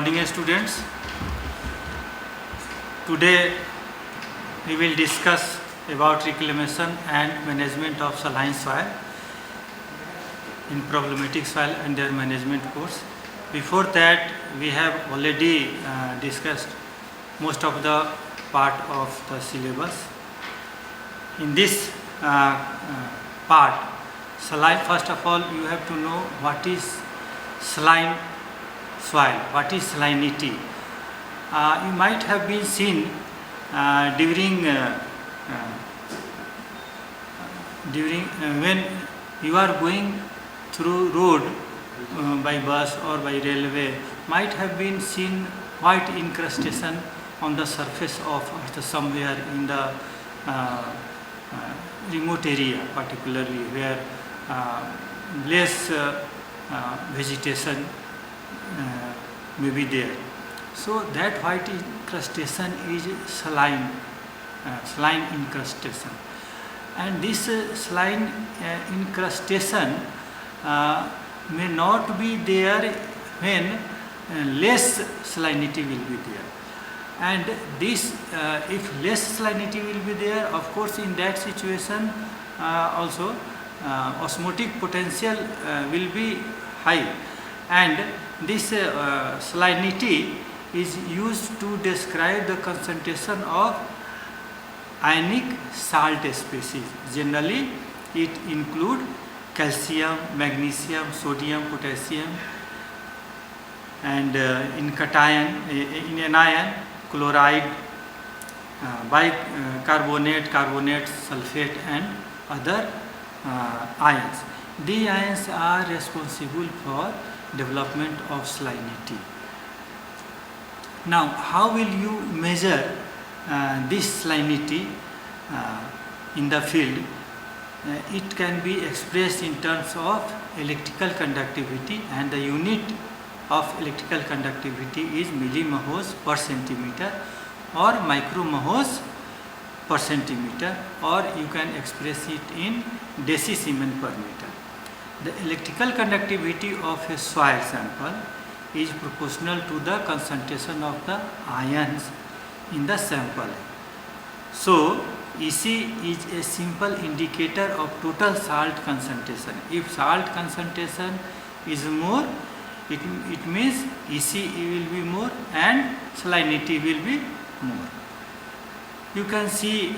morning, students. Today we will discuss about reclamation and management of saline soil in problematic soil under management course. Before that, we have already discussed most of the part of the syllabus. In this part, saline, first of all, you have to know what is saline soil, what is salinity. You might have been seen during when you are going through road by bus or by railway, might have been seen white incrustation on the surface of earth somewhere in the remote area, particularly where less vegetation may be there. So that white incrustation is saline incrustation, and this saline incrustation may not be there when less salinity will be there. And this, if less salinity will be there, of course in that situation also osmotic potential will be high, and this salinity is used to describe the concentration of ionic salt species. Generally it include calcium, magnesium, sodium, potassium, and in anion, chloride, bicarbonate, carbonate, sulfate, and other ions. These ions are responsible for development of salinity. Now, how will you measure this salinity in the field? It can be expressed in terms of electrical conductivity, and the unit of electrical conductivity is millimhos per centimeter or micromhos per centimeter, or you can express it in decisiemens per meter. The electrical conductivity of a soil sample is proportional to the concentration of the ions in the sample. So EC is a simple indicator of total salt concentration. If salt concentration is more, it means EC will be more and salinity will be more. You can see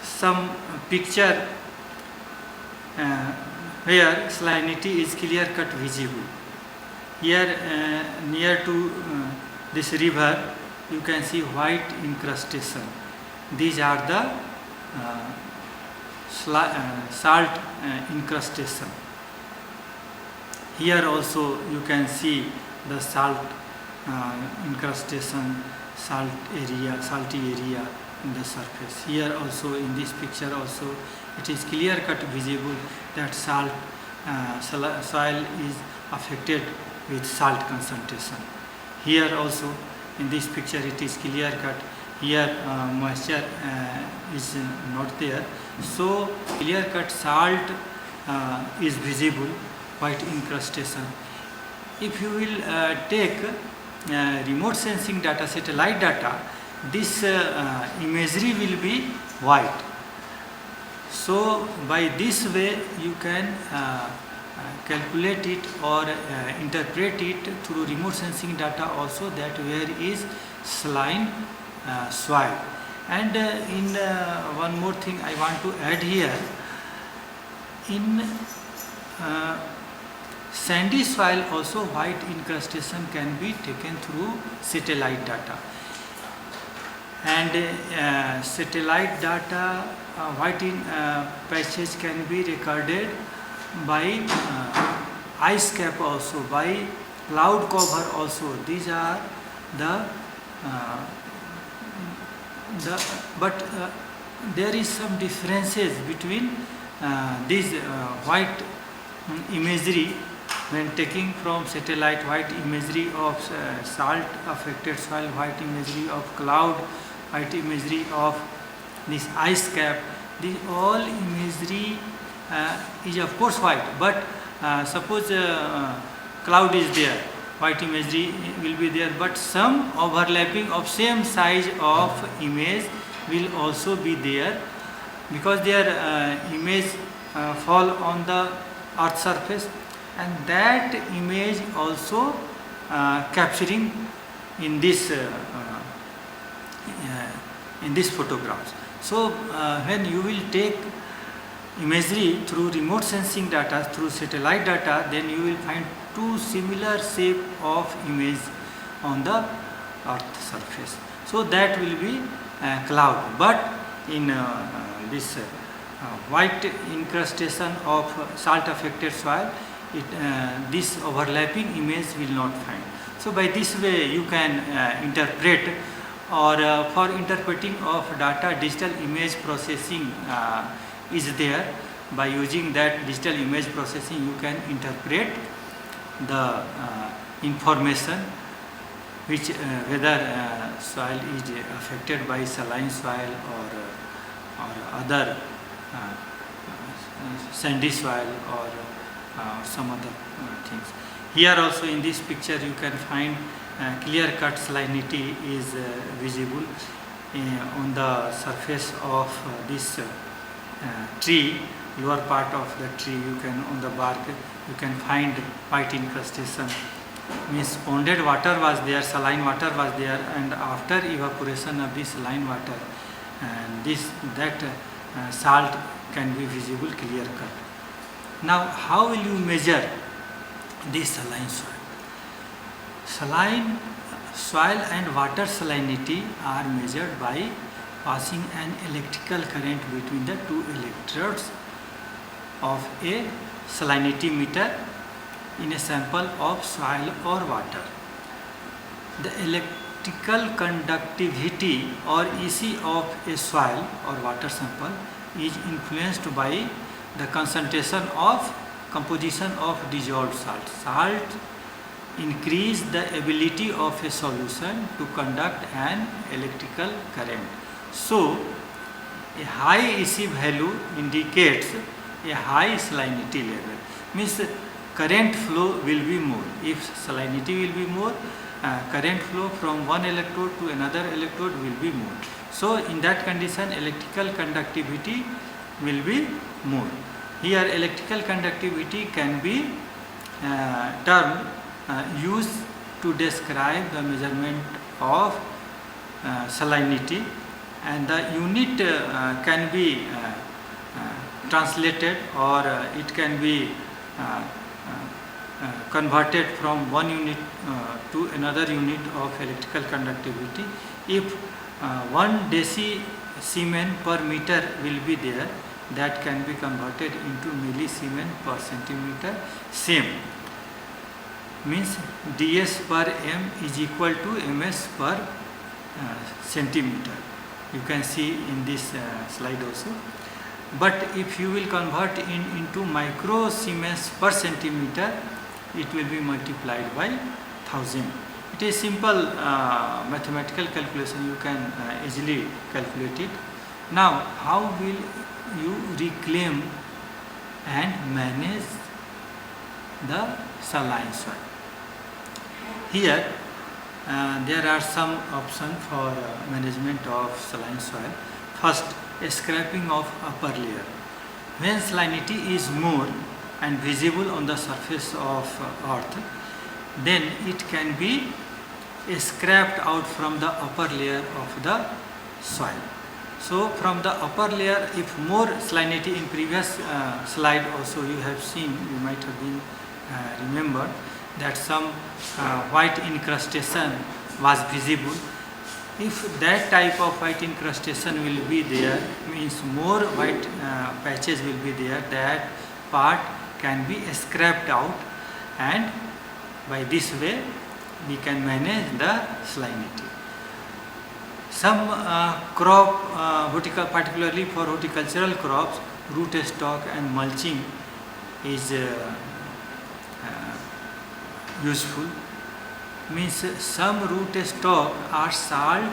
some picture where salinity is clear cut visible. Here near to this river, you can see white incrustation. These are the salt incrustation. Here also you can see the salt incrustation, salty area in the surface. Here also in this picture also it is clear cut visible that soil is affected with salt concentration. Here also in this picture it is clear cut. Here moisture is not there, so clear cut salt is visible, white incrustation. If you will take remote sensing data, satellite data, this imagery will be white. So by this way you can calculate it or interpret it through remote sensing data also, that where is saline soil. And in one more thing I want to add here, in sandy soil also white incrustation can be taken through satellite data, and satellite data white in patches can be recorded by ice cap also, by cloud cover also. These are but there is some differences between these white imagery when taking from satellite, white imagery of salt affected soil, white imagery of cloud, white imagery of this ice cap. This all imagery is of course white, but suppose cloud is there, white imagery will be there, but some overlapping of same size of image will also be there, because their image fall on the earth surface, and that image also capturing in this photographs. So when you will take imagery through remote sensing data, through satellite data, then you will find two similar shape of image on the earth surface. So that will be cloud, but in this white incrustation of salt affected soil, this overlapping image will not find. So by this way you can interpret, or for interpreting of data, digital image processing is there. By using that digital image processing, you can interpret the information which whether soil is affected by saline soil or other sandy soil or some other things. Here also in this picture you can find clear cut salinity is visible on the surface of this tree. Lower part of the tree, you can, on the bark you can find white incrustation, means ponded water was there, saline water was there, and after evaporation of this saline water, and that salt can be visible clear cut. Now how will you measure this saline soil? Saline soil and water salinity are measured by passing an electrical current between the two electrodes of a salinity meter in a sample of soil or water. The electrical conductivity or EC of a soil or water sample is influenced by the concentration of composition of dissolved salt. Salt increase the ability of a solution to conduct an electrical current. So a high EC value indicates a high salinity level, means current flow will be more. If salinity will be more, current flow from one electrode to another electrode will be more. So in that condition electrical conductivity will be more. Here electrical conductivity can be term used to describe the measurement of salinity, and the unit can be translated, or it can be converted from one unit to another unit of electrical conductivity. If 1 deci-Siemens per meter will be there, that can be converted into millisiemens per centimeter. Same means ds per m is equal to ms per centimeter. You can see in this slide also. But if you will convert into microsiemens per centimeter, it will be multiplied by 1000. It is simple mathematical calculation, you can easily calculate it. Now how will you reclaim and manage the saline soil? Here there are some options for management of saline soil. First, a scraping of upper layer. When salinity is more and visible on the surface of earth, then it can be scraped out from the upper layer of the soil. So from the upper layer, if more salinity, in previous slide also you have seen, you might have been remembered that some white incrustation was visible. If that type of white incrustation will be there, means more white patches will be there, that part can be scraped out, and by this way we can manage the salinity. Some crop, particularly for horticultural crops, root stock and mulching is useful. Means some root stock are saline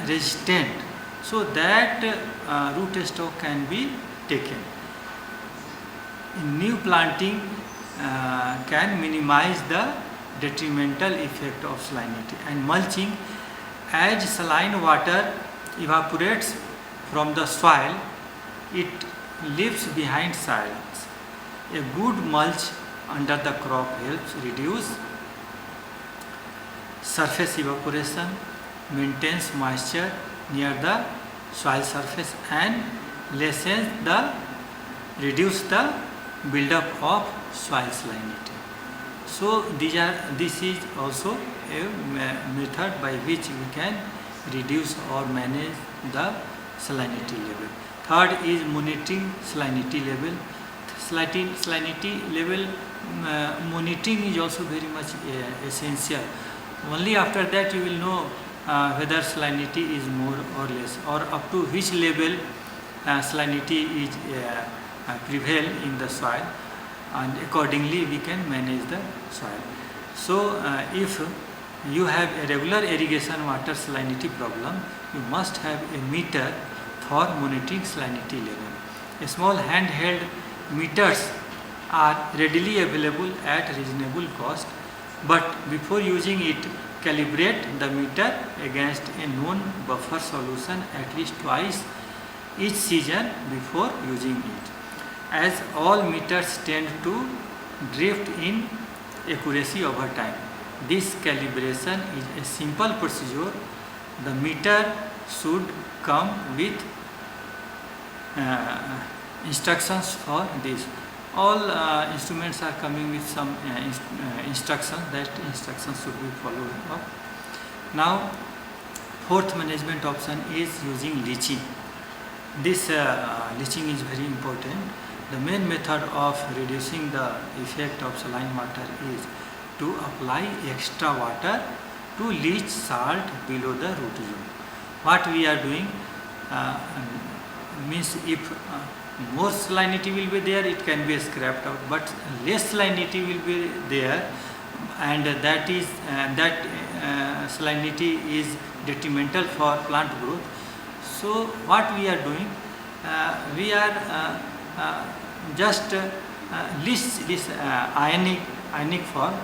resistant, so that root stock can be taken. In new planting can minimize the detrimental effect of salinity. And mulching, as saline water evaporates from the soil, it leaves behind soils. A good mulch under the crop helps reduce surface evaporation, maintains moisture near the soil surface, and reduce the buildup of soil salinity. So this is also a method by which we can reduce or manage the salinity level. Third is monitoring salinity level. Salinity level monitoring is also very much essential. Only after that you will know whether salinity is more or less, or up to which level salinity is prevail in the soil, and accordingly we can manage the soil. So if you have a regular irrigation water salinity problem, you must have a meter for monitoring salinity level. A small handheld meters are readily available at reasonable cost, but before using it, calibrate the meter against a known buffer solution at least twice each season before using it, as all meters tend to drift in accuracy over time. This calibration is a simple procedure. The meter should come with instructions for this. All instruments are coming with some instructions. That instructions should be followed up. Now, fourth management option is using leaching. This leaching is very important. The main method of reducing the effect of saline water is to apply extra water to leach salt below the root zone. What we are doing means, if more salinity will be there, it can be scraped out, but less salinity will be there, and that salinity is detrimental for plant growth. So what we are doing, we are just leach this ionic form,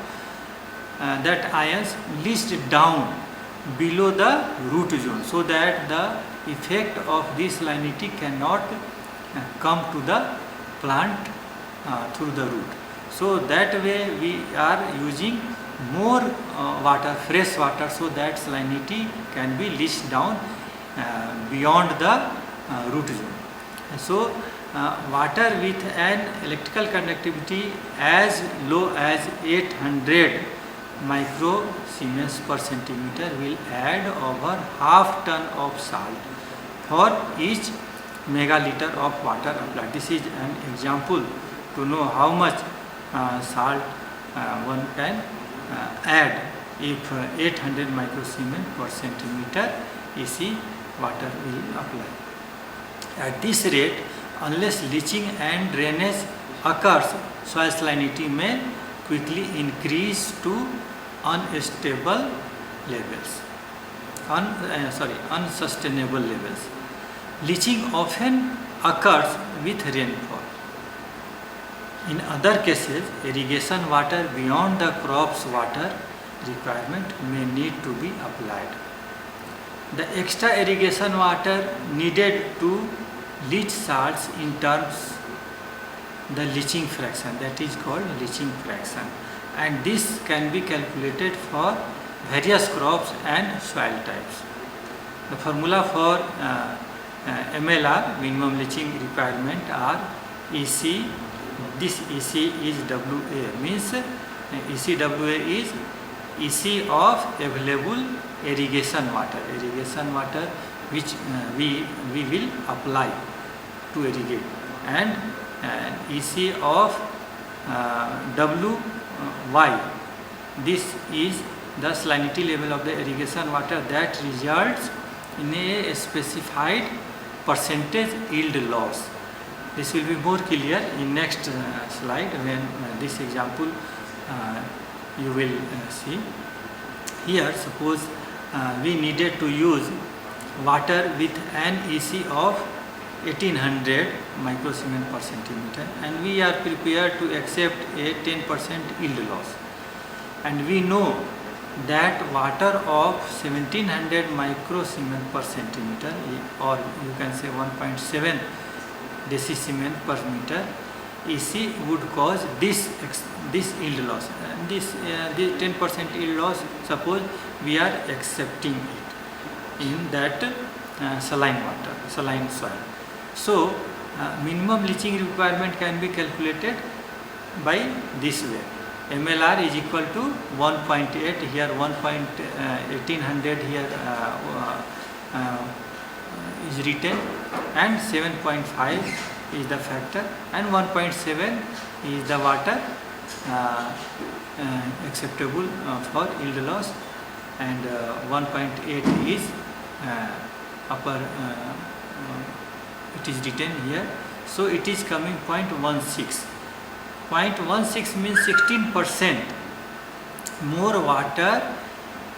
that ions leached down below the root zone, so that the effect of this salinity cannot come to the plant through the root. So that way we are using more water, fresh water, so that salinity can be leached down beyond the root zone. So water with an electrical conductivity as low as 800 micro Siemens per centimeter will add over half ton of salt for each megaliter of water applied. This is an example to know how much salt one can add if 800 microsiemens per centimeter EC water will apply. At this rate, unless leaching and drainage occurs, soil salinity may quickly increase to unsustainable levels. Leaching often occurs with rainfall. In other cases, irrigation water beyond the crop's water requirement may need to be applied. The extra irrigation water needed to leach salts in terms the leaching fraction, that is called leaching fraction, and this can be calculated for various crops and soil types. The formula for MLR, minimum leaching requirement, are EC. This EC is WA, means ECWA is EC of available irrigation water which we will apply to irrigate, and EC of WY, this is the salinity level of the irrigation water that results in a specified percentage yield loss. This will be more clear in next slide when this example you will see. Here, suppose we needed to use water with an EC of 1800 microsiemens per centimeter, and we are prepared to accept a 10% yield loss. and we know that water of 1700 microsiemens per centimeter, or you can say 1.7 decisiemens per meter EC would cause this yield loss. This 10% yield loss, suppose we are accepting it in that saline water, saline soil. So minimum leaching requirement can be calculated by this way. MLR is equal to 1.8, here 1800 here is written, and 7.5 is the factor, and 1.7 is the water acceptable for yield loss, and 1.8 is upper, it is written here. So it is coming 0.16. 0.16 means 16% more water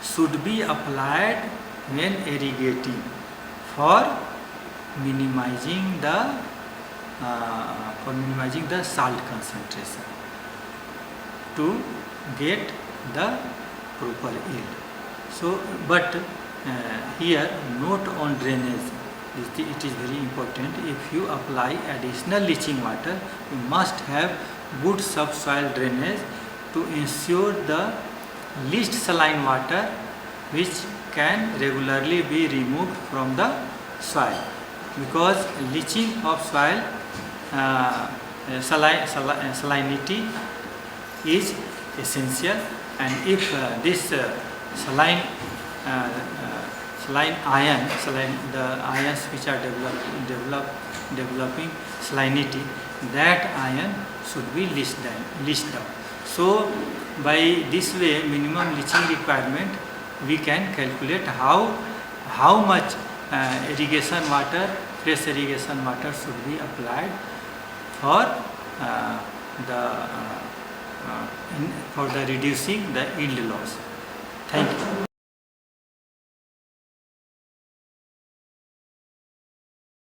should be applied when irrigating for minimizing the salt concentration to get the proper yield. So, but here note on drainage, it is very important. If you apply additional leaching water, you must have good subsoil drainage to ensure the least saline water which can regularly be removed from the soil, because leaching of soil salinity is essential, and if this saline ion, the ions which are developing salinity, that ion should be leached out. So by this way, minimum leaching requirement, we can calculate how much irrigation water, fresh irrigation water should be applied for the reducing the yield loss. Thank you.